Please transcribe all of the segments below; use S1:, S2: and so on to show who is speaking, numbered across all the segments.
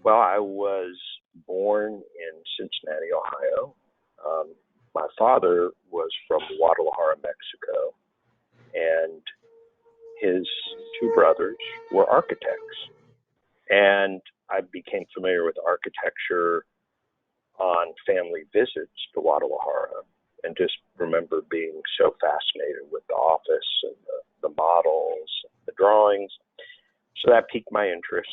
S1: Well, I was born in Cincinnati, Ohio. My father was from Guadalajara, Mexico, and his two brothers were architects. And I became familiar with architecture on family visits to Guadalajara, and just remember being so fascinated with the office and the models, the drawings. So that piqued my interest.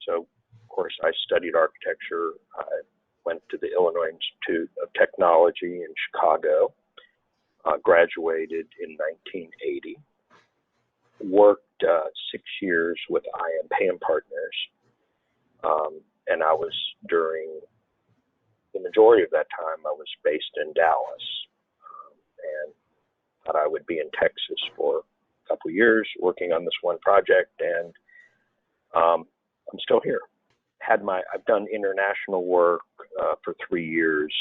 S1: So of course, I studied architecture. I went to the Illinois Institute of Technology in Chicago, graduated in 1980, worked 6 years with IM Partners, and I was, during the majority of that time, I was based in Dallas, and thought I would be in Texas for a couple of years working on this one project, and I'm still here. I've done international work for 3 years,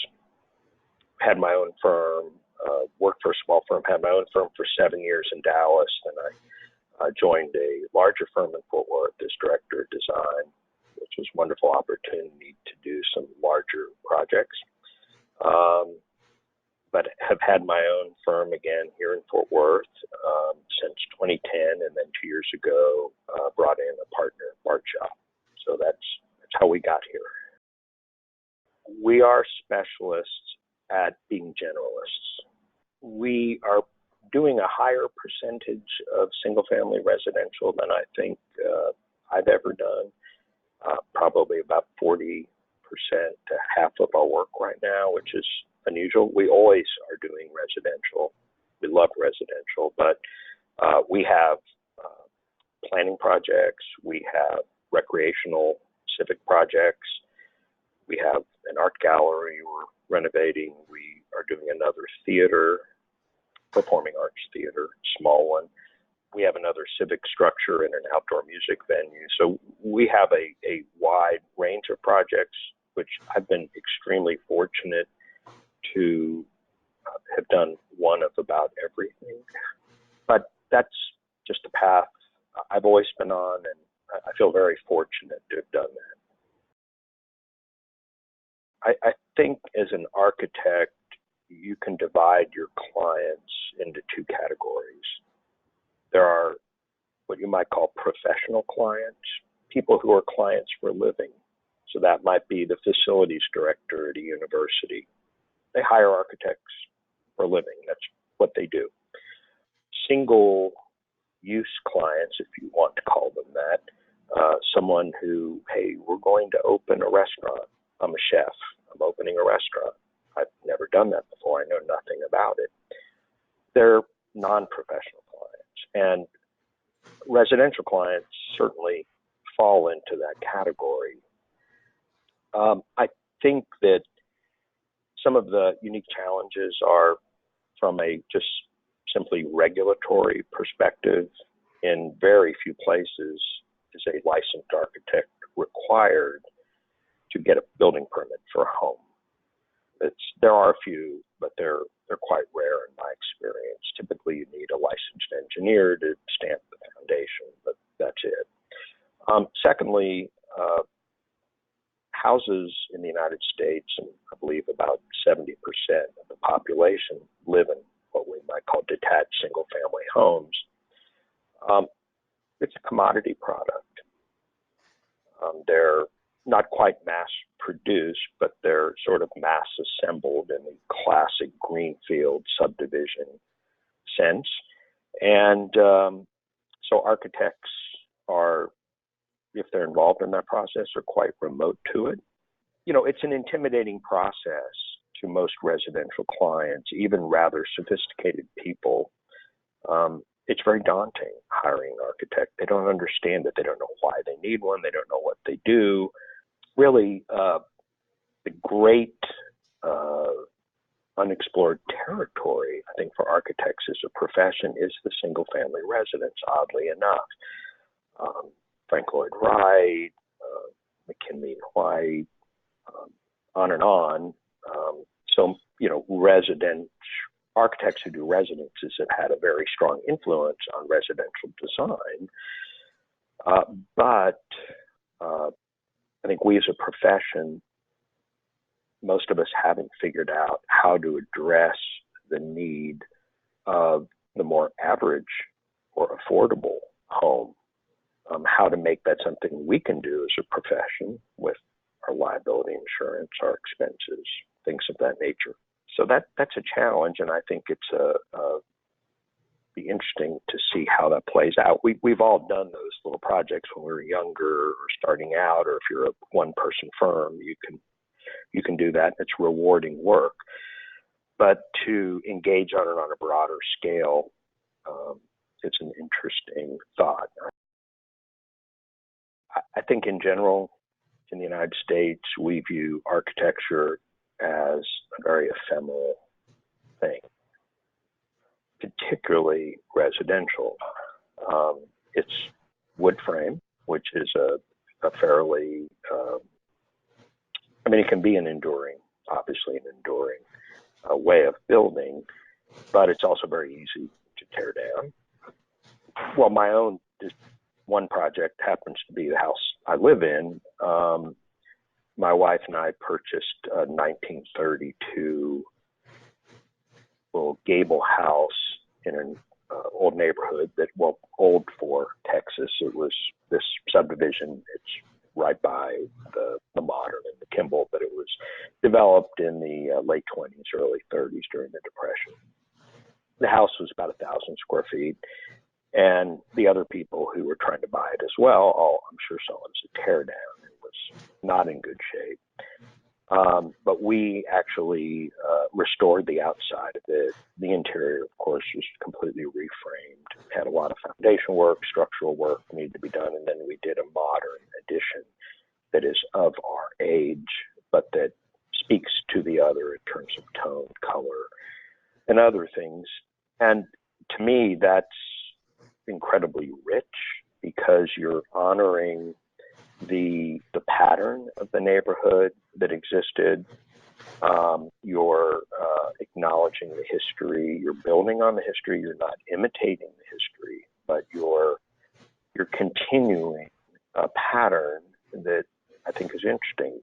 S1: had my own firm, worked for a small firm, had my own firm for 7 years in Dallas, then I joined a larger firm in Fort Worth as director of design, which was a wonderful opportunity to do some larger projects. But have had my own firm again here in Fort Worth since 2010, and then 2 years ago brought in a partner, Bart Shop. So that's how we got here. We are specialists at being generalists. We are doing a higher percentage of single-family residential than I think I've ever done. Probably about 40% to half of our work right now, which is unusual. We always are doing residential. We love residential, but we have planning projects. We have recreational civic projects. We have an art gallery we're renovating. We are doing another theater, performing arts theater, small one. We have another civic structure and an outdoor music venue. So we have a wide range of projects, which I've been extremely fortunate to have done one of about everything. But that's just the path I've always been on, and I feel very fortunate to have done that. I think as an architect, you can divide your clients into two categories. There are what you might call professional clients, people who are clients for a living. So that might be the facilities director at a university. They hire architects for a living. That's what they do. Single use clients, if you want to call them that, someone who, hey, we're going to open a restaurant. I'm a chef. I'm opening a restaurant. I've never done that before. I know nothing about it. They're non-professional clients. And residential clients certainly fall into that category. I think that some of the unique challenges are from a just simply regulatory perspective. In very few places is a licensed architect required to get a building permit for a home. There are a few, but they're quite rare in my experience. Typically, you need a licensed engineer to stamp the foundation, but that's it. Secondly, houses in the United States, and I believe about 70% of the population live in what we might call detached single-family homes. It's a commodity product. They're not quite mass-produced, but they're sort of mass-assembled in the classic greenfield subdivision sense. And so architects are, if they're involved in that process, are quite remote to it. You know, it's an intimidating process to most residential clients, even rather sophisticated people. It's very daunting hiring an architect. They don't understand it. They don't know why they need one. They don't know what they do. Really, the great unexplored territory, I think, for architects as a profession is the single-family residence, oddly enough. Frank Lloyd Wright, McKinley and White, on and on. So, you know, architects who do residences have had a very strong influence on residential design. But I think we as a profession, most of us haven't figured out how to address the need of the more average or affordable home, how to make that something we can do as a profession with our liability insurance, our expenses, things of that nature. So that's a challenge, and I think it's be interesting to see how that plays out. We've all done those little projects when we were younger or starting out, or if you're a one-person firm, you can do that. It's rewarding work. But to engage on it on a broader scale, it's an interesting thought. I think in general, in the United States, we view architecture as a very ephemeral thing, particularly residential. It's wood frame, which is a fairly, it can be obviously an enduring way of building, but it's also very easy to tear down. Well, my own one project happens to be the house I live in. My wife and I purchased a 1932 little gable house in an old neighborhood old for Texas. It was this subdivision. It's right by the Modern and the Kimball, but it was developed in the late 20s, early 30s during the Depression. The house was about 1,000 square feet, and the other people who were trying to buy it as well, I'm sure saw it as a tear down. It was not in good shape. But we actually restored the outside of it. The interior, of course, was completely reframed, had a lot of foundation work, structural work needed to be done, and then we did a modern addition that is of our age, but that speaks to the other in terms of tone, color, and other things. And to me, that's incredibly rich because you're honoring the pattern of the neighborhood that existed. You're acknowledging the history. You're building on the history. You're not imitating the history, but you're continuing a pattern that I think is interesting.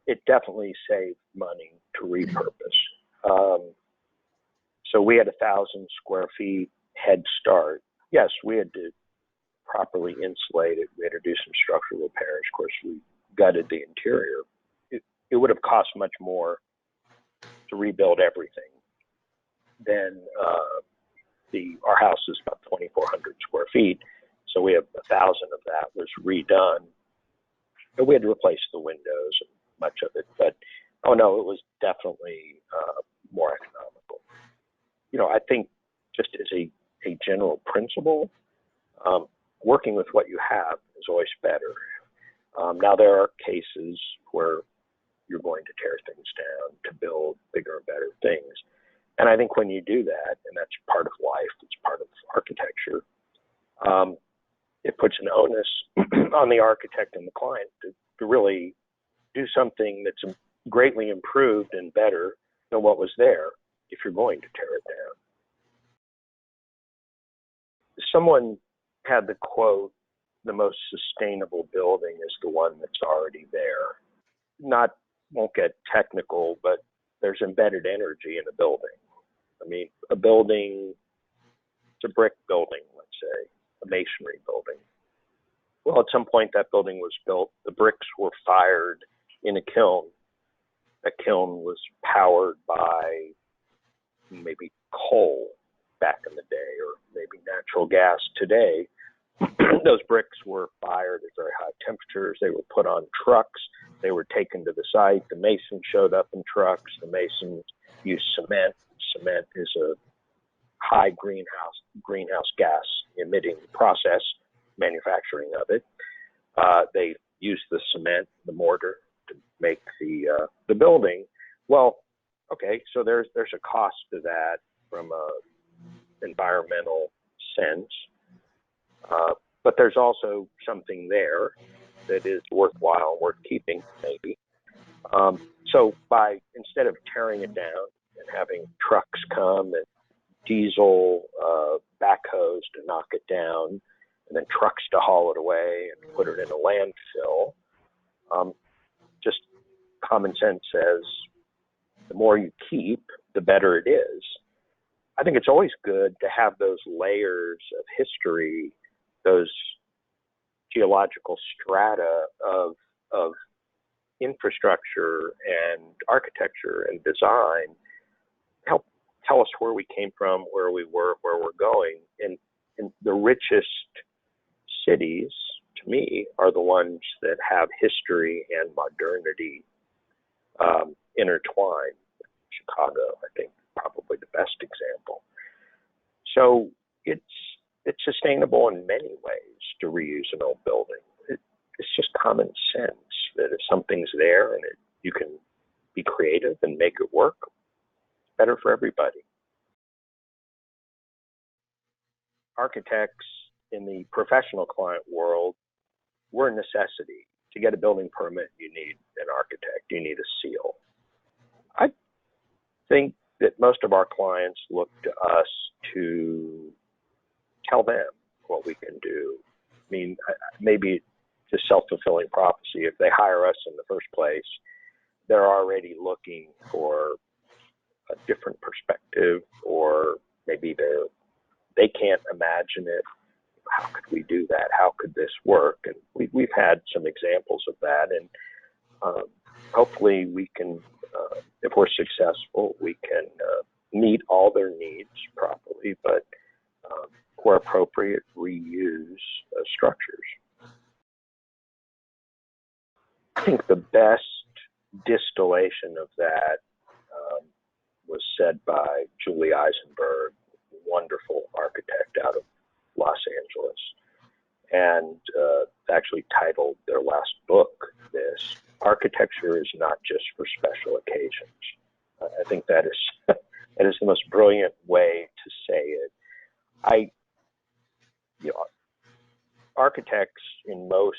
S1: It definitely saved money to repurpose. So we had 1,000 square feet head start. Yes, we had to properly insulate it. We had to do some structural repairs. Of course, we gutted the interior. It would have cost much more to rebuild everything than our house is about 2,400 square feet. So we have 1,000 of that was redone. But we had to replace the windows and much of it. But, it was definitely more economical. I think just as a general principle, working with what you have is always better. Now, there are cases where you're going to tear things down to build bigger and better things. And I think when you do that, and that's part of life, it's part of architecture, it puts an onus on the architect and the client to really do something that's greatly improved and better than what was there if you're going to tear it down. Someone had the quote, "The most sustainable building is the one that's already there." Won't get technical, but there's embedded energy in a building. A building, it's a brick building, let's say, a masonry building. Well, at some point that building was built, the bricks were fired in a kiln. That kiln was powered by maybe coal back in the day, or maybe natural gas today. Those bricks were fired at very high temperatures. They were put on trucks. They were taken to the site. The mason showed up in trucks. The masons used cement. Cement is a high greenhouse gas emitting process, manufacturing of it. They used the cement, the mortar, to make the building. Well, okay, so there's a cost to that from a environmental sense. But there's also something there that is worthwhile, worth keeping, maybe. So instead of tearing it down and having trucks come and diesel backhoes to knock it down, and then trucks to haul it away and put it in a landfill. Just common sense says the more you keep, the better it is. I think it's always good to have those layers of history, those geological strata of infrastructure and architecture and design help tell us where we came from, where we were, where we're going. And the richest cities, to me, are the ones that have history and modernity intertwined. Chicago, I think, probably the best example. So it's sustainable in many ways to reuse an old building. It's just common sense that if something's there and you can be creative and make it work, it's better for everybody. Architects in the professional client world, we're a necessity. To get a building permit, you need an architect, you need a seal. I think that most of our clients look to us to tell them what we can do. I mean, maybe it's a self-fulfilling prophecy. If they hire us in the first place, they're already looking for a different perspective, or maybe they can't imagine it. How could we do that? How could this work? And we've had some examples of that, and hopefully we can, if we're successful, we can meet all their needs properly, but where appropriate, reuse structures. I think the best distillation of that was said by Julie Eisenberg, wonderful architect out of Los Angeles, and actually titled their last book this: "Architecture is not just for special occasions." I think that is that is the most brilliant way to say it. Architects in most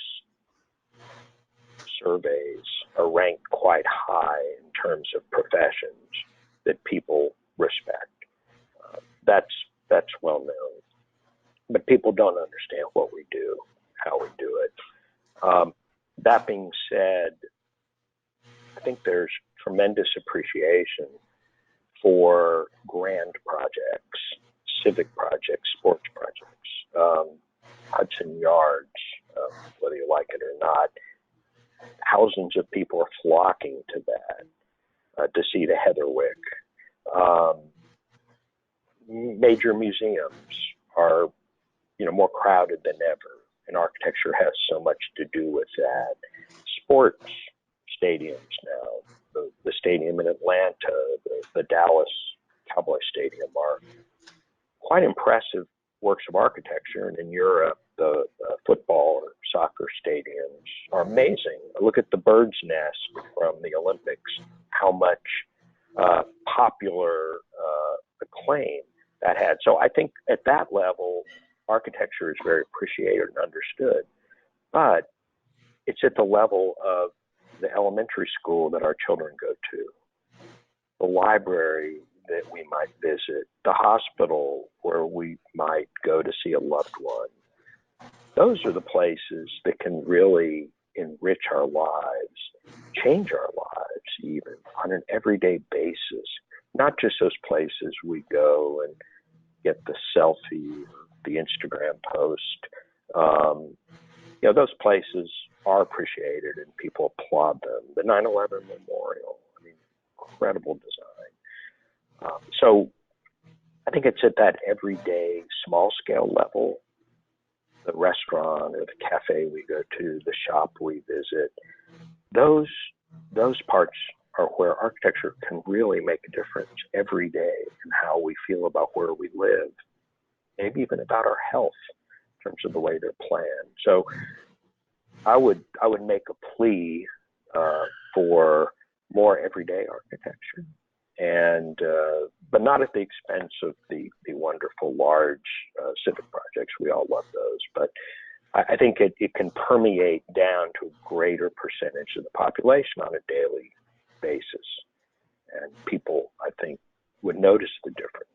S1: surveys are ranked quite high in terms of professions that people respect. That's well known, but people don't understand what we do, how we do it. That being said, I think there's tremendous appreciation for grand projects, civic projects, sports projects, Hudson Yards, whether you like it or not. Thousands of people are flocking to that to see the Heatherwick. Major museums are, more crowded than ever, and architecture has so much to do with that. Sports stadiums now, the stadium in Atlanta, the Dallas Cowboy Stadium are quite impressive works of architecture, and in Europe, the football or soccer stadiums are amazing. Look at the bird's nest from the Olympics, how much popular acclaim that had. So I think at that level, architecture is very appreciated and understood, but it's at the level of the elementary school that our children go to, the library that we might visit, the hospital where we might go to see a loved one. Those are the places that can really enrich our lives, change our lives even on an everyday basis, not just those places we go and get the selfie, the Instagram post. Those places are appreciated and people applaud them. The 9/11 Memorial, incredible design. So I think it's at that everyday small scale level, the restaurant or the cafe we go to, the shop we visit, those parts are where architecture can really make a difference every day in how we feel about where we live, maybe even about our health in terms of the way they're planned. So I would make a plea for more everyday architecture, and but not at the expense of the wonderful large civic projects. We all love those, but I think it can permeate down to a greater percentage of the population on a daily basis, and people, I think, would notice the difference.